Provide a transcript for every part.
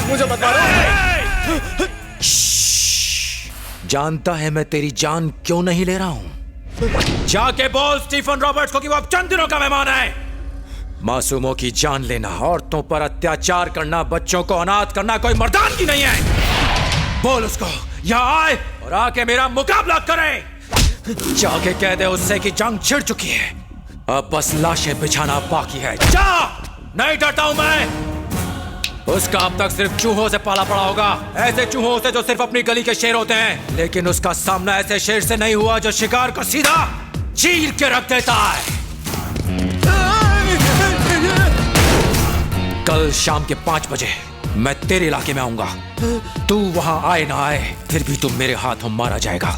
मुझे मत मारो। जानता है मैं तेरी जान क्यों नहीं ले रहा हूं? जाके बोल स्टीफन रॉबर्ट्स को कि वो अब चंद दिनों का मेहमान है। मासूमों की जान लेना, औरतों पर अत्याचार करना, बच्चों को अनाथ करना कोई मर्दानगी नहीं है। बोल उसको यहाँ आए और आके मेरा मुकाबला करे। जाके कह दे उससे कि जंग छिड़ चुकी है, अब बस लाशें बिछाना बाकी है। जा, नहीं डरता हूं मैं। उसका अब तक सिर्फ चूहों से पाला पड़ा होगा, ऐसे चूहों से जो सिर्फ अपनी गली के शेर होते हैं। लेकिन उसका सामना ऐसे शेर से नहीं हुआ जो शिकार को सीधा चीर के रख देता है। कल शाम के 5 बजे मैं तेरे इलाके में आऊंगा। तू वहां आए ना आए, फिर भी तू मेरे हाथों मारा जाएगा।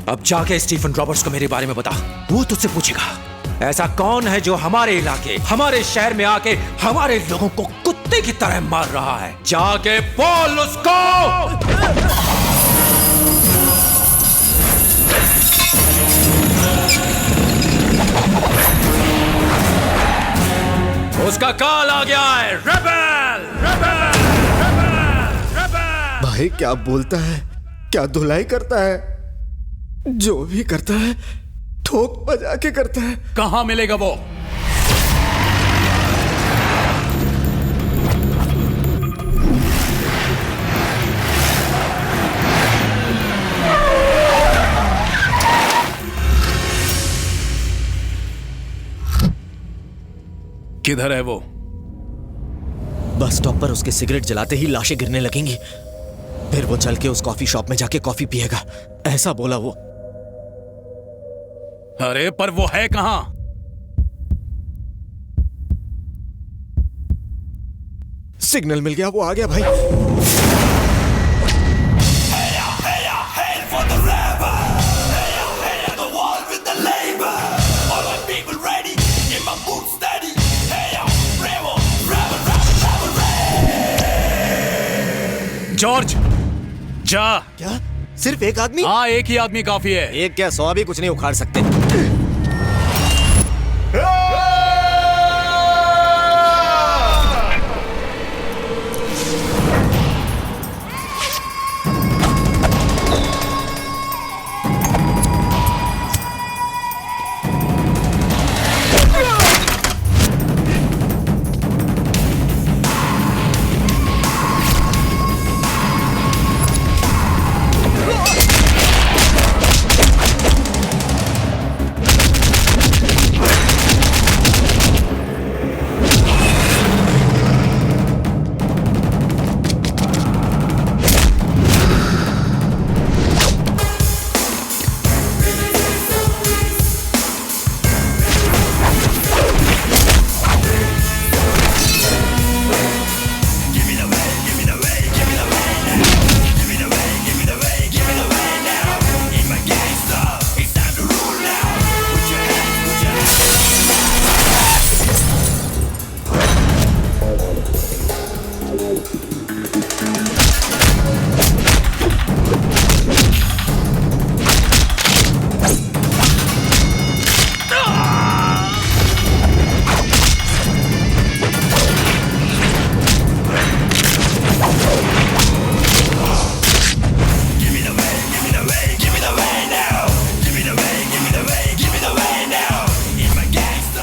अब जाके स्टीफन रॉबर्ट्स को मेरे बारे में बता, वो तुझसे पूछेगा ऐसा कौन है जो हमारे इलाके, हमारे शहर में आके हमारे लोगों को कुत्ते की तरह मार रहा है। जाके बोल उसको। उसका काल आ गया है। Rebel, rebel, rebel, rebel. भाई क्या बोलता है, क्या धुलाई करता है, जो भी करता है ठोक बजा के करता है। कहां मिलेगा वो? किधर है वो? बस स्टॉप पर उसके सिगरेट जलाते ही लाशें गिरने लगेंगी, फिर वो चल के उस कॉफी शॉप में जाके कॉफी पिएगा, ऐसा बोला वो। अरे पर वो है कहां? सिग्नल मिल गया, वो आ गया भाई। जॉर्ज, जा। क्या सिर्फ एक आदमी? हाँ, एक ही आदमी काफी है। एक क्या 100 भी कुछ नहीं उखाड़ सकते।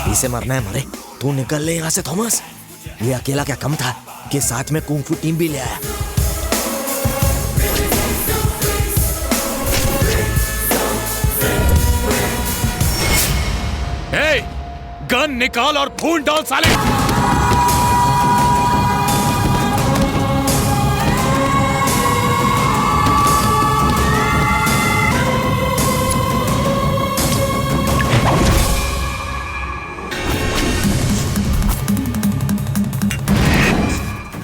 इसे मरना है मरे, तू निकल ले यहाँ से थॉमस। ये अकेला क्या कम था कि साथ में कुंग-फू टीम भी ले आया। हे, गन निकाल और खून डाल साले।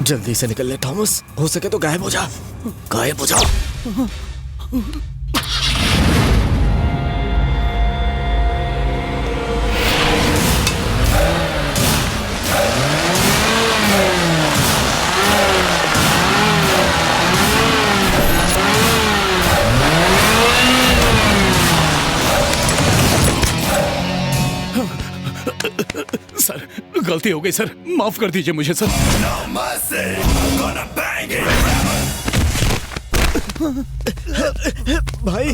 जल्दी से निकल ले थॉमस, हो सके तो गायब हो जा, गायब हो जा। सर, गलती हो गई सर, माफ कर दीजिए मुझे सर। जाएंगे। भाई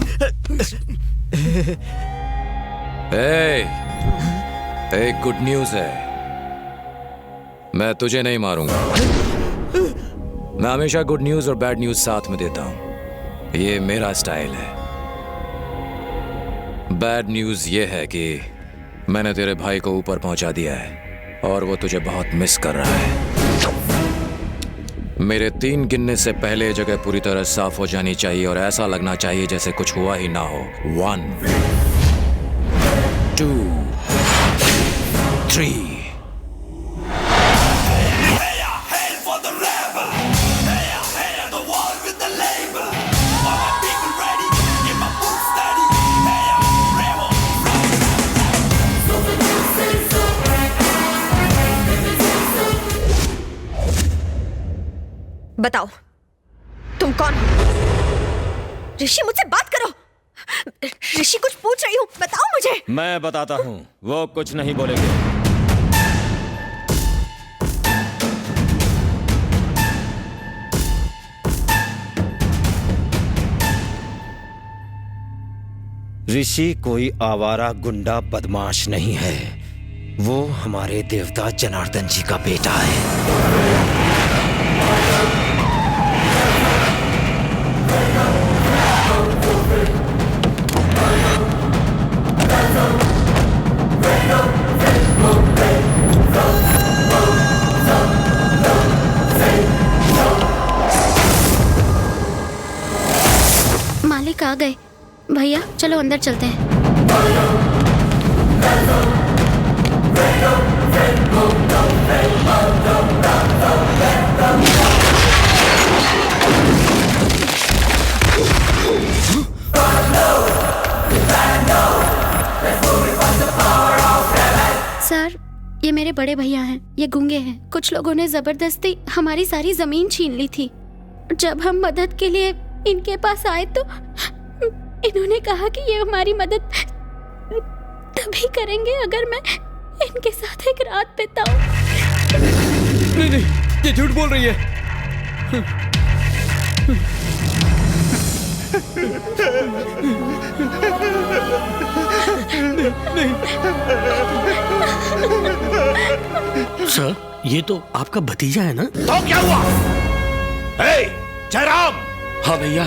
एक गुड न्यूज है, मैं तुझे नहीं मारूंगा। मैं हमेशा गुड न्यूज और बैड न्यूज साथ में देता हूं, ये मेरा स्टाइल है। बैड न्यूज ये है कि मैंने तेरे भाई को ऊपर पहुंचा दिया है और वो तुझे बहुत मिस कर रहा है। मेरे 3 गिनने से पहले जगह पूरी तरह साफ हो जानी चाहिए और ऐसा लगना चाहिए जैसे कुछ हुआ ही ना हो। 1 2 3 बताओ तुम कौन हो? ऋषि, मुझसे बात करो। ऋषि, कुछ पूछ रही हूँ, बताओ मुझे। मैं बताता हूँ, वो कुछ नहीं बोलेंगे। ऋषि कोई आवारा गुंडा बदमाश नहीं है, वो हमारे देवता जनार्दन जी का बेटा है। मालिक आ गए। भैया चलो अंदर चलते हैं। सर, ये मेरे बड़े भैया हैं, ये गूंगे हैं। कुछ लोगों ने जबरदस्ती हमारी सारी जमीन छीन ली थी। जब हम मदद के लिए इनके पास आए तो इन्होंने कहा कि ये हमारी मदद तभी करेंगे अगर मैं इनके साथ एक रात बिताऊं। नहीं नहीं, ये झूठ बोल रही है। सर, ये तो आपका भतीजा है ना? तो क्या हुआ? जयराम! हाँ भैया।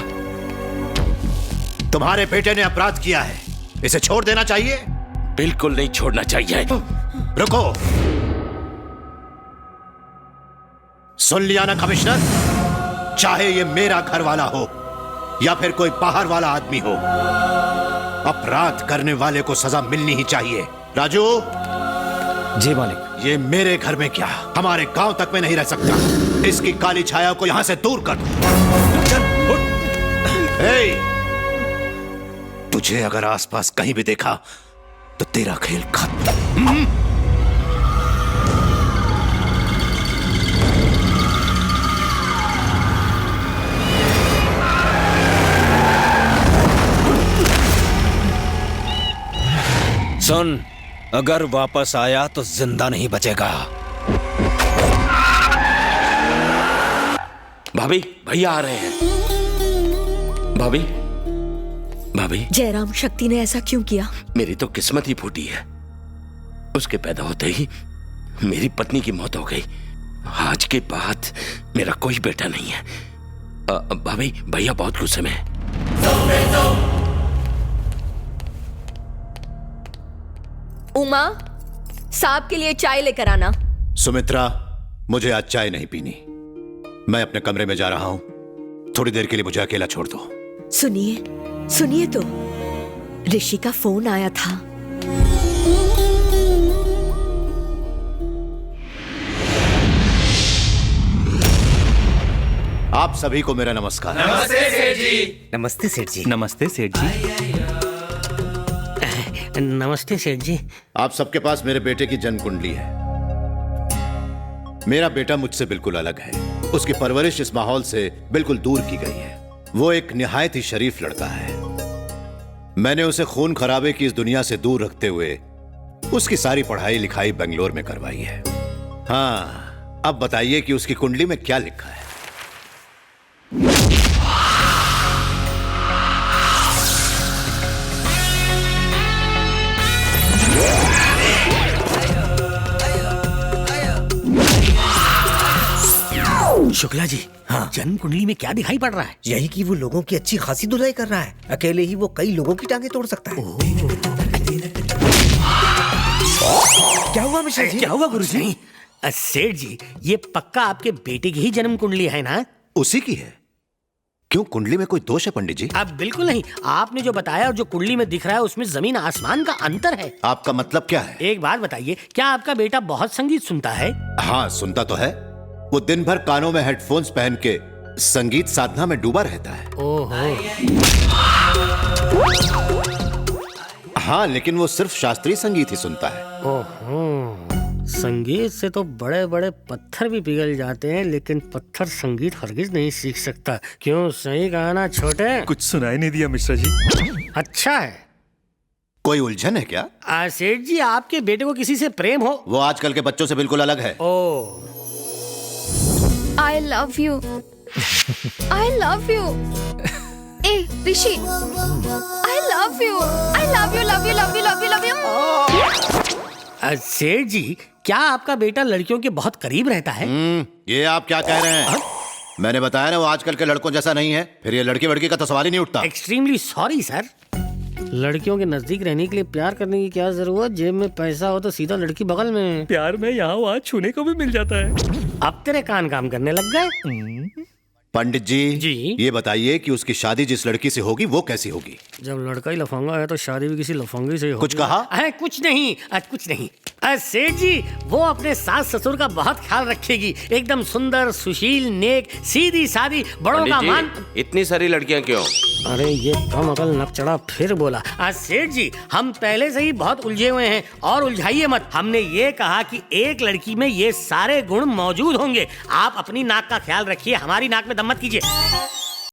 तुम्हारे बेटे ने अपराध किया है, इसे छोड़ देना चाहिए। बिल्कुल नहीं छोड़ना चाहिए। रुको, सुन लिया ना कमिश्नर? चाहे ये मेरा घर वाला हो या फिर कोई बाहर वाला आदमी हो, अपराध करने वाले को सजा मिलनी ही चाहिए। राजू! जी मालिक। ये मेरे घर में क्या, हमारे गांव तक में नहीं रह सकता। इसकी काली छाया को यहां से दूर कर दो। तुझे अगर आसपास कहीं भी देखा तो तेरा खेल खत्म। सुन, अगर वापस आया तो जिंदा नहीं बचेगा। भाभी, भैया आ रहे हैं। भाभी, भाभी। जयराम, शक्ति ने ऐसा क्यों किया? मेरी तो किस्मत ही फूटी है। उसके पैदा होते ही मेरी पत्नी की मौत हो गई। आज के बाद मेरा कोई बेटा नहीं है। भाभी, भैया बहुत गुस्से में है। उमा, साहब के लिए चाय लेकर आना। सुमित्रा, मुझे आज चाय नहीं पीनी। मैं अपने कमरे में जा रहा हूं, थोड़ी देर के लिए मुझे अकेला छोड़ दो। सुनिए तो, ऋषि का फोन आया था। आप सभी को मेरा नमस्कार। नमस्ते सेठ जी। नमस्ते सेठ जी। नमस्ते सेठ जी। नमस्ते सेठ जी। आप सबके पास मेरे बेटे की जन्म कुंडली है। मेरा बेटा मुझसे बिल्कुल अलग है। उसकी परवरिश इस माहौल से बिल्कुल दूर की गई है। वो एक निहायत ही शरीफ लड़का है। मैंने उसे खून खराबे की इस दुनिया से दूर रखते हुए उसकी सारी पढ़ाई लिखाई बेंगलोर में करवाई है। हाँ, अब बताइए कि उसकी कुंडली में क्या लिखा है? शुक्ला जी, हाँ, जन्म कुंडली में क्या दिखाई पड़ रहा है? यही कि वो लोगों की अच्छी खासी धुलाई कर रहा है। अकेले ही वो कई लोगों की टांगे तोड़ सकता है। क्या हुआ मिश्रा जी? क्या हुआ गुरुजी? सेठ जी, ये पक्का आपके बेटे की ही जन्म कुंडली है ना? उसी की है। क्यों, कुंडली में कोई दोष है पंडित जी? अब बिल्कुल नहीं। आपने जो बताया और जो कुंडली में दिख रहा है उसमें जमीन आसमान का अंतर है। आपका मतलब क्या है? एक बात बताइए, क्या आपका बेटा बहुत संगीत सुनता है? हाँ, सुनता तो है। वो दिन भर कानों में हेडफोन्स पहन के संगीत साधना में डूबा रहता है। ओहो। हाँ, लेकिन वो सिर्फ शास्त्रीय संगीत ही सुनता है। ओहो, संगीत से तो बड़े बड़े पत्थर भी पिघल जाते हैं, लेकिन पत्थर संगीत हरगिज नहीं सीख सकता। क्यों, सही कहा ना छोटे? कुछ सुनाई नहीं दिया मिश्रा जी। अच्छा है। कोई उलझन है क्या? सेठ जी, आपके बेटे को किसी से प्रेम हो? वो आजकल के बच्चों से बिल्कुल अलग है। ओह, I love you. I love you. A Rishi, I love you. I love you, love you, love you, love you, love you. सेठ जी, क्या आपका बेटा लड़कियों के बहुत करीब रहता है? ये आप क्या कह रहे हैं? मैंने बताया ना, वो आजकल के लड़कों जैसा नहीं है। फिर ये लड़की वड़की का तो सवाल ही नहीं उठता। Extremely sorry sir. लड़कियों के नजदीक रहने के लिए प्यार करने की क्या जरूरत? जेब में पैसा हो तो सीधा लड़की बगल में। प्यार में यहाँ वहाँ छूने को भी मिल जाता है। अब तेरे कान काम करने लग गए। पंडित जी, जी? ये बताइए कि उसकी शादी जिस लड़की से होगी वो कैसी होगी? जब लड़का ही लफंगा है तो शादी भी किसी लफंगे से होगी। कुछ कहा? कुछ नहीं, कुछ नहीं। सेठ जी, वो अपने सास ससुर का बहुत ख्याल रखेगी। एकदम सुंदर, सुशील, नेक, सीधी सादी, बड़ों का मान। इतनी सारी लड़कियां क्यों? अरे ये कम अकल नकचड़ा फिर बोला। सेठ जी, हम पहले से ही बहुत उलझे हुए हैं और उलझाइए मत। हमने ये कहा कि एक लड़की में ये सारे गुण मौजूद होंगे। आप अपनी नाक का ख्याल रखिए, हमारी नाक में दम मत कीजिए।